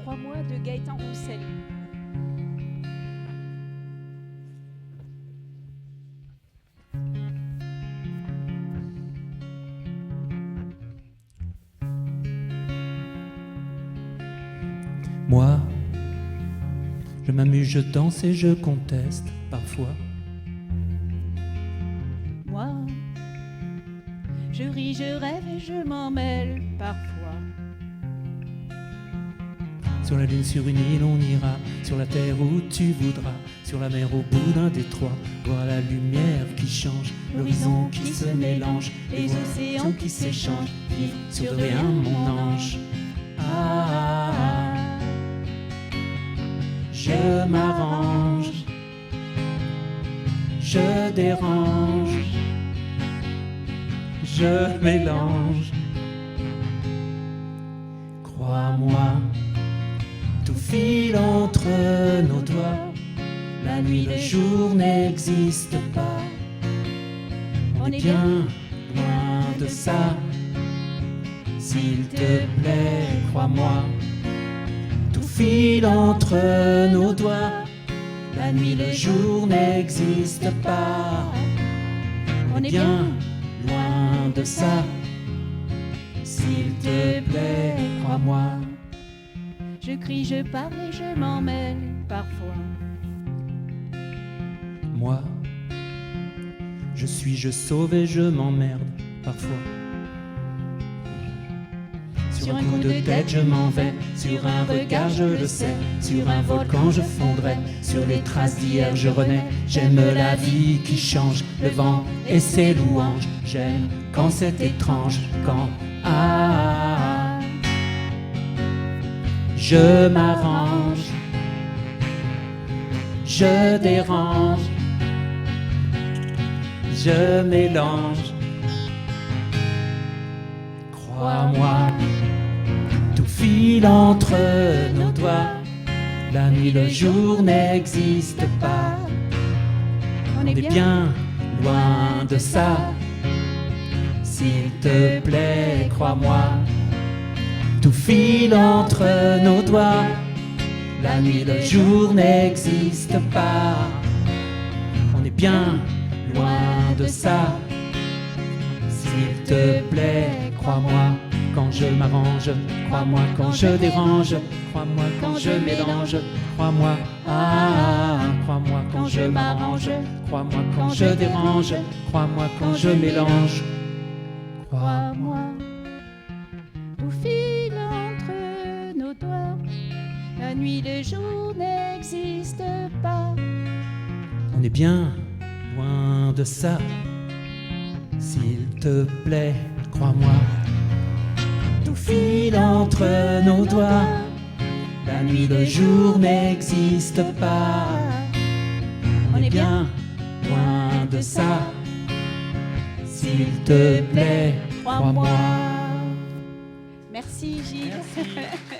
Crois-moi de Gaëtan Roussel. Moi, je m'amuse, je danse et je conteste parfois. Moi, je ris, je rêve et je m'en mêle parfois. Sur la lune, sur une île, on ira. Sur la terre où tu voudras. Sur la mer, au bout d'un détroit. Voir la lumière qui change, l'horizon qui se mélange, les océans qui s'échangent. Vivre sur rien, mon ange. Je m'arrange, je dérange, je mélange. Crois-moi, tout file entre nos doigts. La nuit, le jour n'existe pas. On est bien loin de ça. S'il te plaît, crois-moi. Tout file entre nos doigts. La nuit, le jour n'existe pas. On est bien loin de ça. S'il te plaît, crois-moi. Je crie, je parle et je m'en mêle parfois. Moi, je suis, je sauve et je m'emmerde parfois. Sur un coup de tête, je m'en vais. Sur un regard, je le sais. Sur un volcan, je fondrai. Sur les traces d'hier, je renais. J'aime la vie qui change, le vent et ses louanges. J'aime quand c'est étrange, quand je m'arrange, je dérange, je mélange. Crois-moi, tout file entre nos doigts. La nuit, le jour n'existe pas. On est bien loin de ça. S'il te plaît, crois-moi. Tout file entre nos doigts. La nuit, le jour n'existe pas. On est bien loin de ça. S'il te plaît, crois-moi. Quand je m'arrange, crois-moi. Quand je dérange, crois-moi. Quand je mélange, crois-moi. Crois-moi. Quand je m'arrange, crois-moi. Quand je dérange, crois-moi. Quand je mélange, crois-moi. Tout file entre nos doigts. La nuit, le jour n'existe pas. On est bien loin de ça. S'il te plaît, crois-moi. Tout file entre nos doigts. La nuit, le jour n'existe pas. On est bien loin de ça. S'il te plaît, crois-moi. Merci Gilles. Merci.